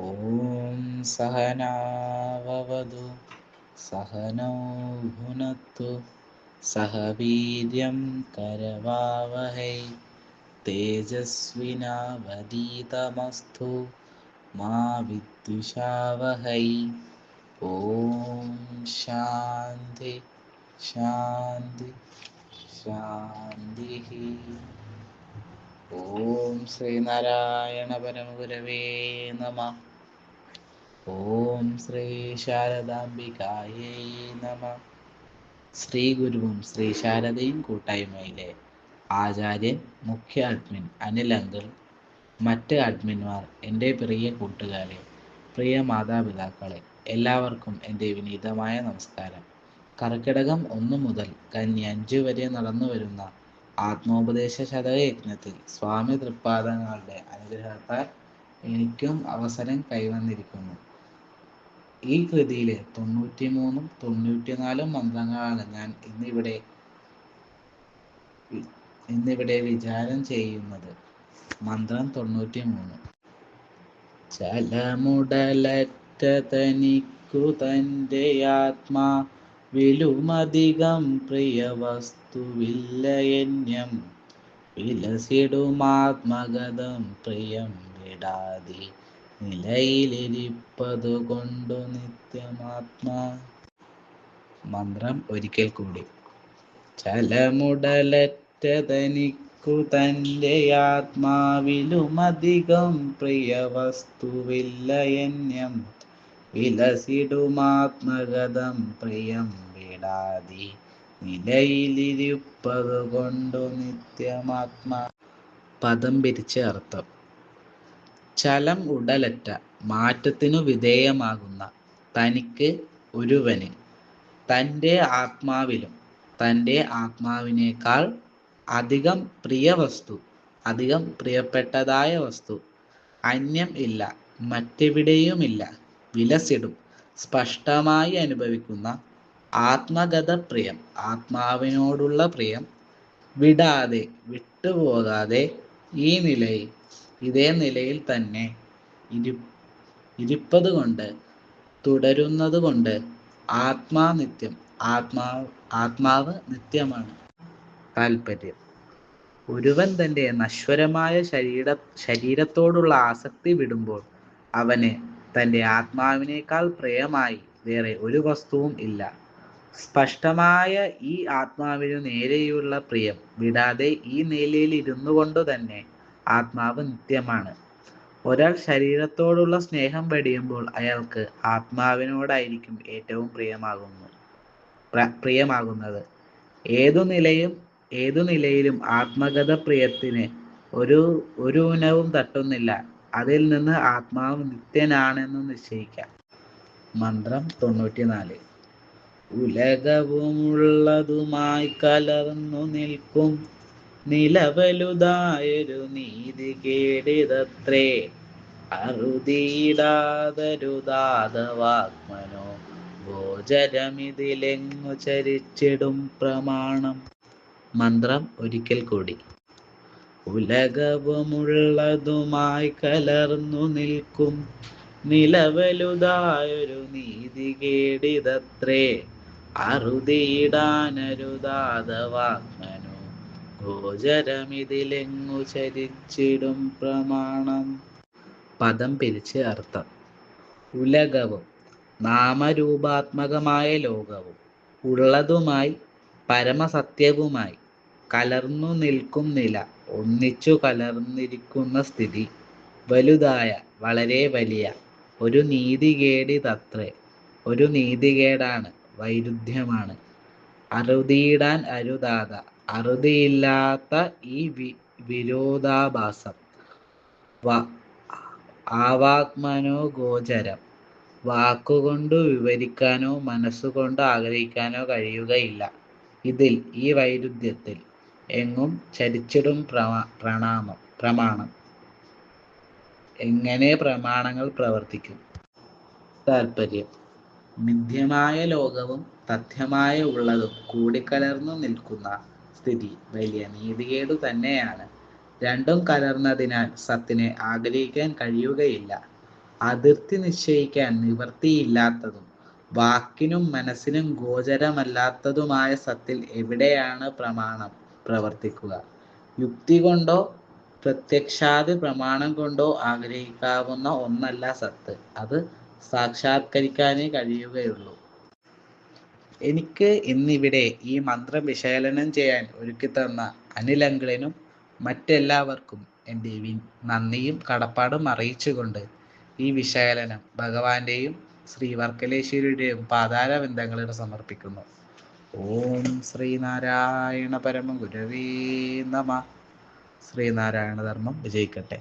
ഓം സഹനാവവതു സഹനൗ ഭുനക്തു സഹ വീര്യം കരവാവഹൈ തേജസ്വിനാവധീതമസ്തു മാ വിദ്വിഷാവഹൈ. ഓം ശാന്തി ശാന്തി ശാന്തി. ഓം ശ്രീനാരായണ പരമഗുരവേ നമഃ. ഓം ശ്രീ ശാരദാംബികായേ നമഃ. ശ്രീ ഗുരുവും ശ്രീ ശാരദയും കൂട്ടായ്മയിലെ ആചാര്യൻ, മുഖ്യ അഡ്മിൻ അനിൽ അങ്കിൾ, മറ്റ് അഡ്മിന്മാർ, എൻ്റെ പ്രിയ കൂട്ടുകാരെ, പ്രിയ മാതാപിതാക്കളെ, എല്ലാവർക്കും എൻ്റെ വിനീതമായ നമസ്കാരം. കർക്കിടകം 1 മുതൽ കന്നി 5 വരെ നടന്നു വരുന്ന ആത്മോപദേശ ശതകയജ്ഞത്തിൽ സ്വാമി തൃപ്പാദങ്ങളുടെ അനുഗ്രഹത്താൽ എനിക്കും അവസരം കൈവന്നിരിക്കുന്നു. ഈ കൃതിയിലെ 93 94 മന്ത്രങ്ങളാണ് ഞാൻ ഇന്നിവിടെ വിചാരം ചെയ്യുന്നത്. മന്ത്രം 93. ചലമുടലറ്റ തനിക്കു തൻ്റെ ആത്മാ വിലുമധികം പ്രിയ വസ്തുവില്ലയന്യം വിലസിടുമാത്മഗതം പ്രിയം വിടാതെ നിലയിലിരിപ്പതു കൊണ്ടു നിത്യമാത്മാ. മന്ത്രം ഒരിക്കൽ കൂടി. ചലമുടലറ്റ തനിക്കു തൻ്റെ ആത്മാവിലുമധികം പ്രിയ വസ്തുവില്ലയന്യം വിലസിടുമാത്മഗതം പ്രിയം വിടാതെ നിലയിലിരിപ്പതു കൊണ്ടു നിത്യമാത്മാ. പദം പിരിച്ച് അർത്ഥം. ചലം ഉടലറ്റ, മാറ്റത്തിനു വിധേയമാകുന്ന, തനിക്ക് ഒരുവന്, തൻ്റെ ആത്മാവിലും തൻ്റെ ആത്മാവിനേക്കാൾ അധികം പ്രിയ വസ്തു, അധികം പ്രിയപ്പെട്ടതായ വസ്തു, അന്യം ഇല്ല, മറ്റെവിടെയുമില്ല, വിലസിടും, സ്പഷ്ടമായി അനുഭവിക്കുന്ന ആത്മഗത പ്രിയം, ആത്മാവിനോടുള്ള പ്രിയം, വിടാതെ, വിട്ടുപോകാതെ, ഈ നിലയിൽ, ഇതേ നിലയിൽ തന്നെ ഇരിപ്പത് കൊണ്ട്, തുടരുന്നത് കൊണ്ട്, ആത്മാനിത്യം, ആത്മാവ് നിത്യമാണ്. താൽപര്യം. ഒരുവൻ തൻ്റെ നശ്വരമായ ശരീരത്തോടുള്ള ആസക്തി വിടുമ്പോൾ അവന് തൻ്റെ ആത്മാവിനേക്കാൾ പ്രിയമായി വേറെ ഒരു വസ്തുവും ഇല്ല. സ്പഷ്ടമായ ഈ ആത്മാവിനു നേരെയുള്ള പ്രിയം വിടാതെ ഈ നിലയിൽ ഇരുന്നു കൊണ്ടു തന്നെ ആത്മാവ് നിത്യമാണ്. ഒരാൾ ശരീരത്തോടുള്ള സ്നേഹം വെടിയുമ്പോൾ അയാൾക്ക് ആത്മാവിനോടായിരിക്കും ഏറ്റവും പ്രിയമാകുന്നത്. ഏതു നിലയിലും ആത്മഗത പ്രിയത്തിന് ഒരു ഊനവും തട്ടുന്നില്ല. അതിൽ നിന്ന് ആത്മാവ് നിത്യനാണെന്ന് നിശ്ചയിക്കാം. മന്ത്രം 94. ഉലകവുമുള്ളതുമായി കലർന്നു നിൽക്കും നിലവലുതായൊരു നീതി കേടിതത്രേ, അറുതിയിടാതരുതാതവാത്മനോ ഗോചരമിതിലെങ്ങു ചരിച്ചിടും പ്രമാണം. മന്ത്രം ഒരിക്കൽ കൂടി. ഉലകവുമുള്ളതുമായി കലർന്നു നിൽക്കും നിലവലുതായൊരു നീതി കേടിതത്രേ, അറുതിയിടാനരുതാതവാത്മനോ ഗോചരമിതിലെങ്ങു ചരിച്ചിടും പ്രമാണം. പദം പിരിച്ച് അർത്ഥം. ഉലകവും, നാമരൂപാത്മകമായ ലോകവും, ഉള്ളതുമായി, പരമസത്യവുമായി, കലർന്നു നിൽക്കും നില, ഒന്നിച്ചു കലർന്നിരിക്കുന്ന സ്ഥിതി, വലുതായ, വളരെ വലിയ, ഒരു നീതികേടിതത്രേ, ഒരു നീതികേടാണ്, വൈരുദ്ധ്യമാണ്. അറുതിയിടാൻ അരുതാത, അറുതിയില്ലാത്ത ഈ വിരോധാഭാസം. ആവാത്മനോ ഗോചരം, വാക്കുകൊണ്ടു വിവരിക്കാനോ മനസ്സുകൊണ്ട് ആഗ്രഹിക്കാനോ കഴിയുകയില്ല. ഇതിൽ, ഈ വൈരുദ്ധ്യത്തിൽ എങ്ങും ചരിച്ചിടും പ്രമാണം. എങ്ങനെ പ്രമാണങ്ങൾ പ്രവർത്തിക്കും? താൽപര്യം. മിഥ്യമായ ലോകവും തഥ്യമായ ഉള്ളതും കൂടിക്കലർന്നു നിൽക്കുന്ന സ്ഥിതി വലിയ നീതികേടു തന്നെയാണ്. രണ്ടും കലർന്നതിനാൽ സത്തിനെ ആഗ്രഹിക്കാൻ കഴിയുകയില്ല. അതിർത്തി നിശ്ചയിക്കാൻ നിവൃത്തിയില്ലാത്തതും വാക്കിനും മനസ്സിനും ഗോചരമല്ലാത്തതുമായ സത്തിൽ എവിടെയാണ് പ്രമാണം പ്രവർത്തിക്കുക? യുക്തി കൊണ്ടോ പ്രത്യക്ഷാദി പ്രമാണം കൊണ്ടോ ആഗ്രഹിക്കാവുന്ന ഒന്നല്ല സത്ത്. അത് സാക്ഷാത്കരിക്കാനേ കഴിയുകയുള്ളൂ. എനിക്ക് ഇന്നിവിടെ ഈ മന്ത്രം വിശകലനം ചെയ്യാൻ ഒരുക്കിത്തന്ന അനിലങ്കിളിനും മറ്റെല്ലാവർക്കും എൻ്റെ നന്ദിയും കടപ്പാടും അറിയിച്ചുകൊണ്ട് ഈ വിശകലനം ഭഗവാന്റെയും ശ്രീ വർക്കലേശ്വരിയുടെയും പാതാരവിന്ദങ്ങളിൽ സമർപ്പിക്കുന്നു. ഓം ശ്രീനാരായണ പരമ ഗുരവേ നമഃ. ശ്രീനാരായണ ധർമ്മം വിജയിക്കട്ടെ.